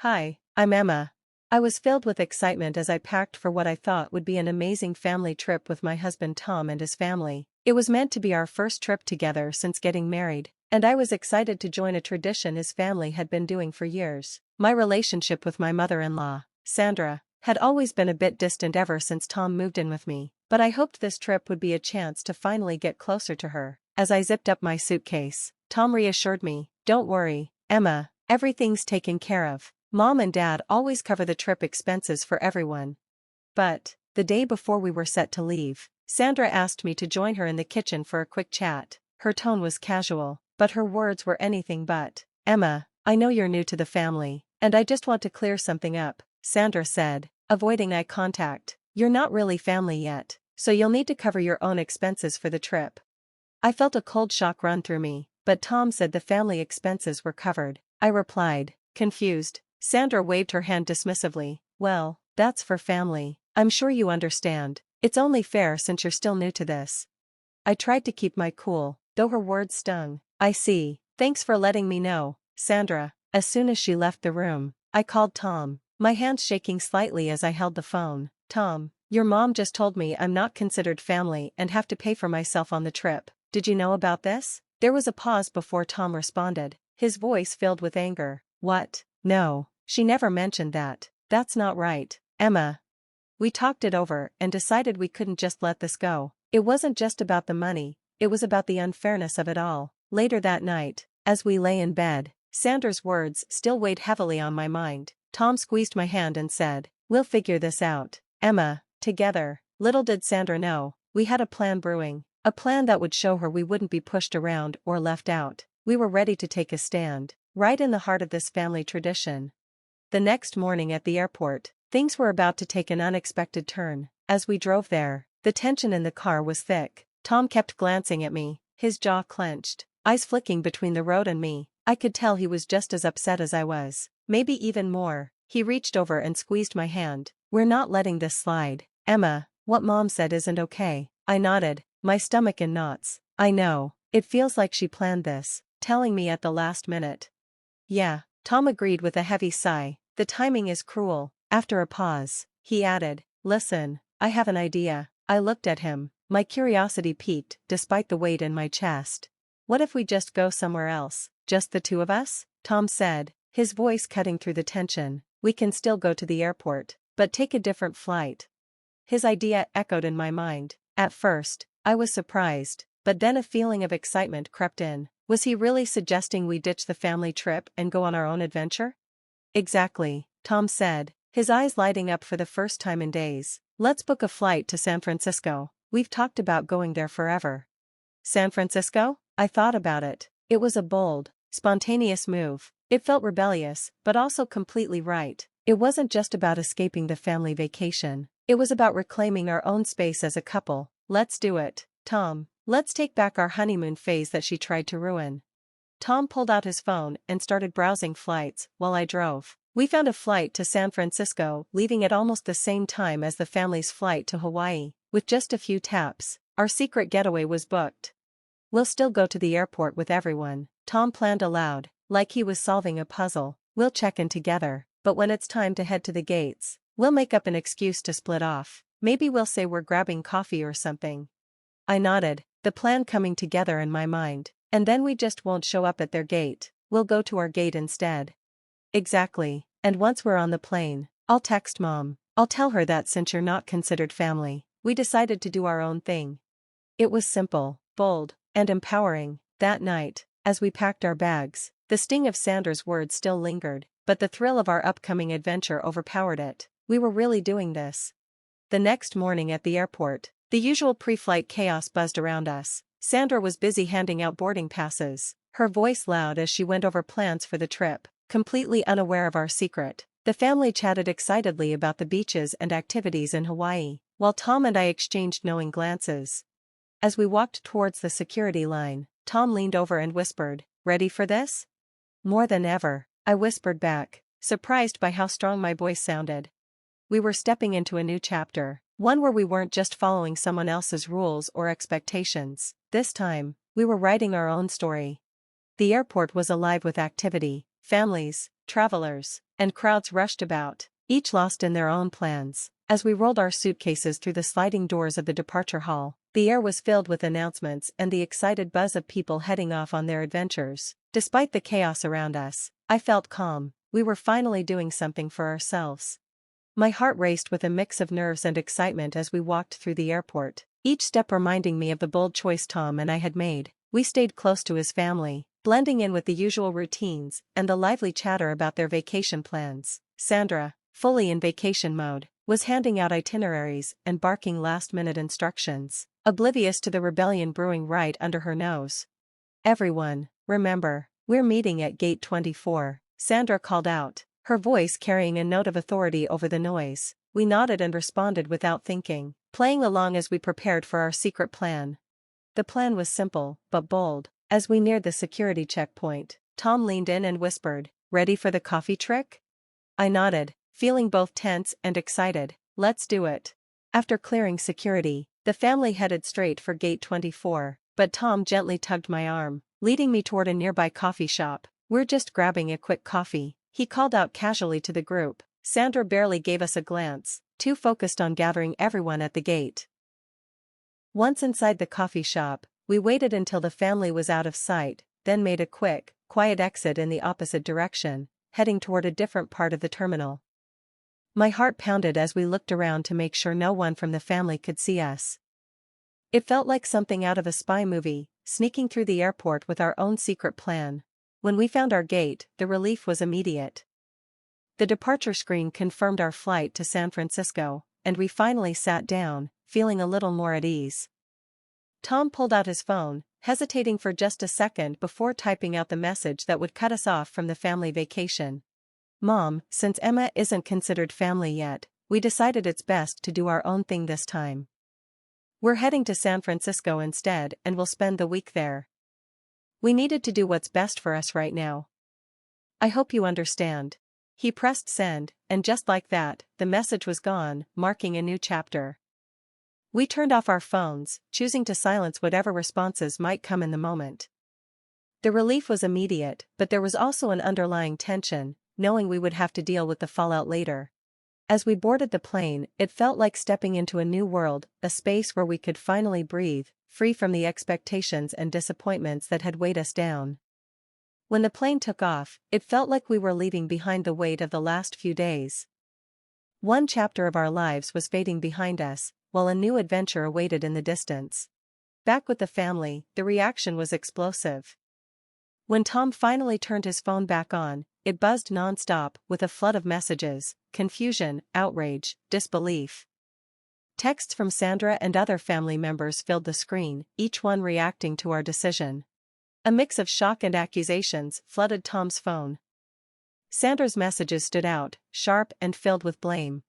Hi, I'm Emma. I was filled with excitement as I packed for what I thought would be an amazing family trip with my husband Tom and his family. It was meant to be our first trip together since getting married, and I was excited to join a tradition his family had been doing for years. My relationship with my mother-in-law, Sandra, had always been a bit distant ever since Tom moved in with me, but I hoped this trip would be a chance to finally get closer to her. As I zipped up my suitcase, Tom reassured me, "Don't worry, Emma, everything's taken care of. Mom and Dad always cover the trip expenses for everyone." But, the day before we were set to leave, Sandra asked me to join her in the kitchen for a quick chat. Her tone was casual, but her words were anything but. "Emma, I know you're new to the family, and I just want to clear something up," Sandra said, avoiding eye contact. "You're not really family yet, so you'll need to cover your own expenses for the trip." I felt a cold shock run through me, but Tom said the family expenses were covered. I replied, confused. Sandra waved her hand dismissively. "Well, that's for family. I'm sure you understand. It's only fair since you're still new to this." I tried to keep my cool, though her words stung. "I see. Thanks for letting me know, Sandra." As soon as she left the room, I called Tom, my hands shaking slightly as I held the phone. "Tom, your mom just told me I'm not considered family and have to pay for myself on the trip. Did you know about this?" There was a pause before Tom responded, his voice filled with anger. "What? No. She never mentioned that. That's not right, Emma." We talked it over and decided we couldn't just let this go. It wasn't just about the money, it was about the unfairness of it all. Later that night, as we lay in bed, Sandra's words still weighed heavily on my mind. Tom squeezed my hand and said, "We'll figure this out, Emma, together." Little did Sandra know, we had a plan brewing, a plan that would show her we wouldn't be pushed around or left out. We were ready to take a stand, right in the heart of this family tradition. The next morning at the airport, things were about to take an unexpected turn. As we drove there, the tension in the car was thick. Tom kept glancing at me, his jaw clenched, eyes flicking between the road and me. I could tell he was just as upset as I was, maybe even more. He reached over and squeezed my hand. "We're not letting this slide, Emma. What Mom said isn't okay." I nodded, my stomach in knots. "I know, it feels like she planned this, telling me at the last minute." "Yeah," Tom agreed with a heavy sigh. "The timing is cruel." After a pause, he added, "Listen, I have an idea." I looked at him, my curiosity piqued despite the weight in my chest. "What if we just go somewhere else, just the two of us?" Tom said, his voice cutting through the tension. "We can still go to the airport, but take a different flight." His idea echoed in my mind. At first, I was surprised, but then a feeling of excitement crept in. Was he really suggesting we ditch the family trip and go on our own adventure? "Exactly," Tom said, his eyes lighting up for the first time in days. "Let's book a flight to San Francisco. We've talked about going there forever." San Francisco? I thought about it. It was a bold, spontaneous move. It felt rebellious, but also completely right. It wasn't just about escaping the family vacation. It was about reclaiming our own space as a couple. "Let's do it, Tom. Let's take back our honeymoon phase that she tried to ruin." Tom pulled out his phone and started browsing flights while I drove. We found a flight to San Francisco, leaving at almost the same time as the family's flight to Hawaii. With just a few taps, our secret getaway was booked. "We'll still go to the airport with everyone," Tom planned aloud, like he was solving a puzzle. "We'll check in together, but when it's time to head to the gates, we'll make up an excuse to split off. Maybe we'll say we're grabbing coffee or something." I nodded, the plan coming together in my mind. "And then we just won't show up at their gate, we'll go to our gate instead." "Exactly, and once we're on the plane, I'll text Mom. I'll tell her that since you're not considered family, we decided to do our own thing." It was simple, bold, and empowering. That night, as we packed our bags, the sting of Sandra's words still lingered, but the thrill of our upcoming adventure overpowered it. We were really doing this. The next morning at the airport, the usual pre-flight chaos buzzed around us. Sandra was busy handing out boarding passes, her voice loud as she went over plans for the trip, completely unaware of our secret. The family chatted excitedly about the beaches and activities in Hawaii, while Tom and I exchanged knowing glances. As we walked towards the security line, Tom leaned over and whispered, "Ready for this?" "More than ever," I whispered back, surprised by how strong my voice sounded. We were stepping into a new chapter, one where we weren't just following someone else's rules or expectations. This time, we were writing our own story. The airport was alive with activity, families, travelers, and crowds rushed about, each lost in their own plans. As we rolled our suitcases through the sliding doors of the departure hall, the air was filled with announcements and the excited buzz of people heading off on their adventures. Despite the chaos around us, I felt calm. We were finally doing something for ourselves. My heart raced with a mix of nerves and excitement as we walked through the airport, each step reminding me of the bold choice Tom and I had made. We stayed close to his family, blending in with the usual routines and the lively chatter about their vacation plans. Sandra, fully in vacation mode, was handing out itineraries and barking last-minute instructions, oblivious to the rebellion brewing right under her nose. "Everyone, remember, we're meeting at gate 24, Sandra called out, her voice carrying a note of authority over the noise. We nodded and responded without thinking, playing along as we prepared for our secret plan. The plan was simple, but bold. As we neared the security checkpoint, Tom leaned in and whispered, "Ready for the coffee trick?" I nodded, feeling both tense and excited. "Let's do it." After clearing security, the family headed straight for gate 24, but Tom gently tugged my arm, leading me toward a nearby coffee shop. "We're just grabbing a quick coffee," he called out casually to the group. Sandra barely gave us a glance, too focused on gathering everyone at the gate. Once inside the coffee shop, we waited until the family was out of sight, then made a quick, quiet exit in the opposite direction, heading toward a different part of the terminal. My heart pounded as we looked around to make sure no one from the family could see us. It felt like something out of a spy movie, sneaking through the airport with our own secret plan. When we found our gate, the relief was immediate. The departure screen confirmed our flight to San Francisco, and we finally sat down, feeling a little more at ease. Tom pulled out his phone, hesitating for just a second before typing out the message that would cut us off from the family vacation. "Mom, since Emma isn't considered family yet, we decided it's best to do our own thing this time. We're heading to San Francisco instead and we'll spend the week there. We needed to do what's best for us right now. I hope you understand." He pressed send, and just like that, the message was gone, marking a new chapter. We turned off our phones, choosing to silence whatever responses might come in the moment. The relief was immediate, but there was also an underlying tension, knowing we would have to deal with the fallout later. As we boarded the plane, it felt like stepping into a new world, a space where we could finally breathe, free from the expectations and disappointments that had weighed us down. When the plane took off, it felt like we were leaving behind the weight of the last few days. One chapter of our lives was fading behind us, while a new adventure awaited in the distance. Back with the family, the reaction was explosive. When Tom finally turned his phone back on, it buzzed non-stop with a flood of messages, confusion, outrage, disbelief. Texts from Sandra and other family members filled the screen, each one reacting to our decision. A mix of shock and accusations flooded Tom's phone. Sandra's messages stood out, sharp and filled with blame.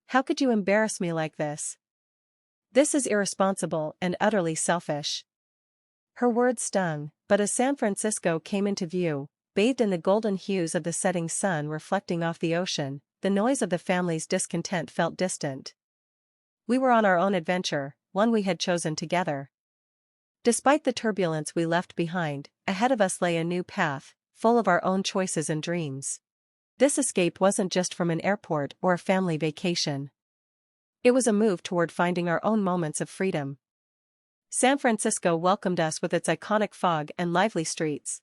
"How could you embarrass me like this? This is irresponsible and utterly selfish." Her words stung, but as San Francisco came into view, bathed in the golden hues of the setting sun reflecting off the ocean, the noise of the family's discontent felt distant. We were on our own adventure, one we had chosen together. Despite the turbulence we left behind, ahead of us lay a new path, full of our own choices and dreams. This escape wasn't just from an airport or a family vacation. It was a move toward finding our own moments of freedom. San Francisco welcomed us with its iconic fog and lively streets.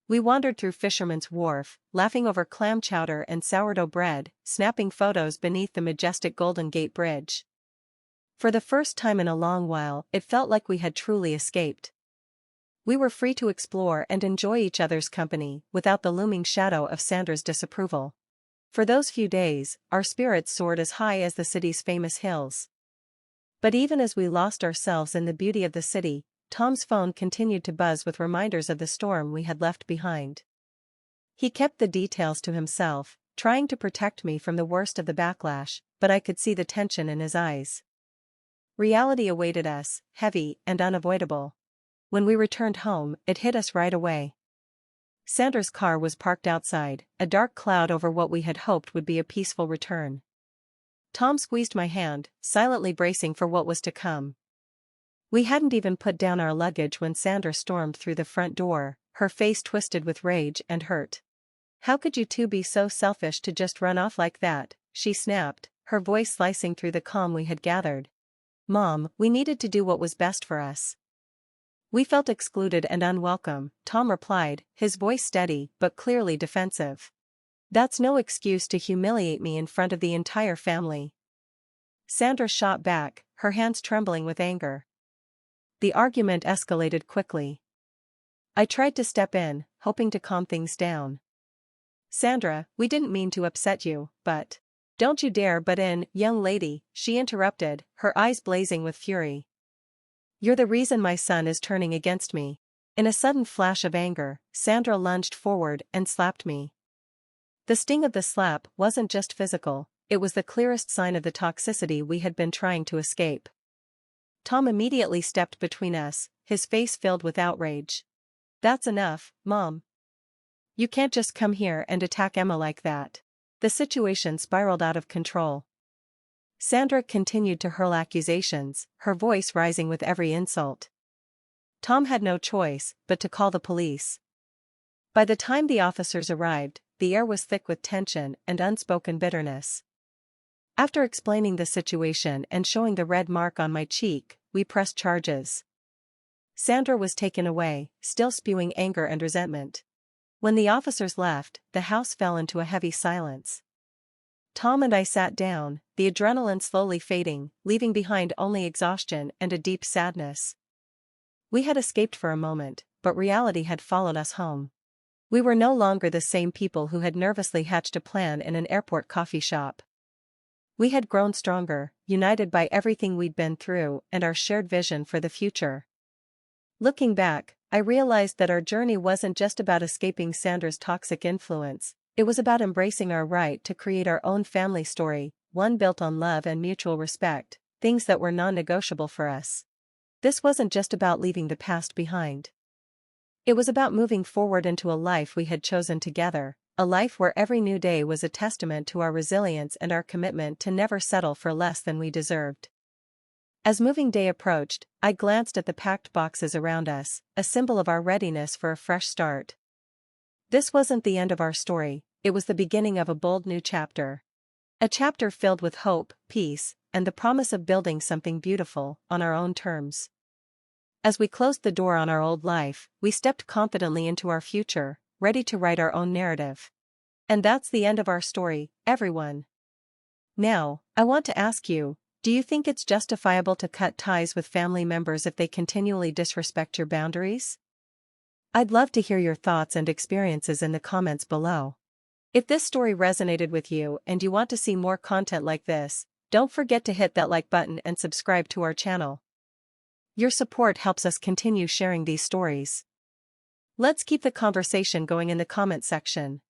We wandered through Fisherman's Wharf, laughing over clam chowder and sourdough bread, snapping photos beneath the majestic Golden Gate Bridge. For the first time in a long while, it felt like we had truly escaped. We were free to explore and enjoy each other's company, without the looming shadow of Sandra's disapproval. For those few days, our spirits soared as high as the city's famous hills. But even as we lost ourselves in the beauty of the city, Tom's phone continued to buzz with reminders of the storm we had left behind. He kept the details to himself, trying to protect me from the worst of the backlash, but I could see the tension in his eyes. Reality awaited us, heavy and unavoidable. When we returned home, it hit us right away. Sandra's car was parked outside, a dark cloud over what we had hoped would be a peaceful return. Tom squeezed my hand, silently bracing for what was to come. We hadn't even put down our luggage when Sandra stormed through the front door, her face twisted with rage and hurt. How could you two be so selfish to just run off like that? She snapped, her voice slicing through the calm we had gathered. Mom, we needed to do what was best for us. We felt excluded and unwelcome, Tom replied, his voice steady but clearly defensive. That's no excuse to humiliate me in front of the entire family. Sandra shot back, her hands trembling with anger. The argument escalated quickly. I tried to step in, hoping to calm things down. Sandra, we didn't mean to upset you, but... Don't you dare butt in, young lady, she interrupted, her eyes blazing with fury. You're the reason my son is turning against me. In a sudden flash of anger, Sandra lunged forward and slapped me. The sting of the slap wasn't just physical, it was the clearest sign of the toxicity we had been trying to escape. Tom immediately stepped between us, his face filled with outrage. That's enough, Mom. You can't just come here and attack Emma like that. The situation spiraled out of control. Sandra continued to hurl accusations, her voice rising with every insult. Tom had no choice but to call the police. By the time the officers arrived, the air was thick with tension and unspoken bitterness. After explaining the situation and showing the red mark on my cheek, we pressed charges. Sandra was taken away, still spewing anger and resentment. When the officers left, the house fell into a heavy silence. Tom and I sat down, the adrenaline slowly fading, leaving behind only exhaustion and a deep sadness. We had escaped for a moment, but reality had followed us home. We were no longer the same people who had nervously hatched a plan in an airport coffee shop. We had grown stronger, united by everything we'd been through and our shared vision for the future. Looking back, I realized that our journey wasn't just about escaping Sandra's toxic influence, it was about embracing our right to create our own family story, one built on love and mutual respect, things that were non-negotiable for us. This wasn't just about leaving the past behind. It was about moving forward into a life we had chosen together, a life where every new day was a testament to our resilience and our commitment to never settle for less than we deserved. As moving day approached, I glanced at the packed boxes around us, a symbol of our readiness for a fresh start. This wasn't the end of our story, it was the beginning of a bold new chapter. A chapter filled with hope, peace, and the promise of building something beautiful, on our own terms. As we closed the door on our old life, we stepped confidently into our future, ready to write our own narrative. And that's the end of our story, everyone. Now, I want to ask you, do you think it's justifiable to cut ties with family members if they continually disrespect your boundaries? I'd love to hear your thoughts and experiences in the comments below. If this story resonated with you and you want to see more content like this, don't forget to hit that like button and subscribe to our channel. Your support helps us continue sharing these stories. Let's keep the conversation going in the comment section.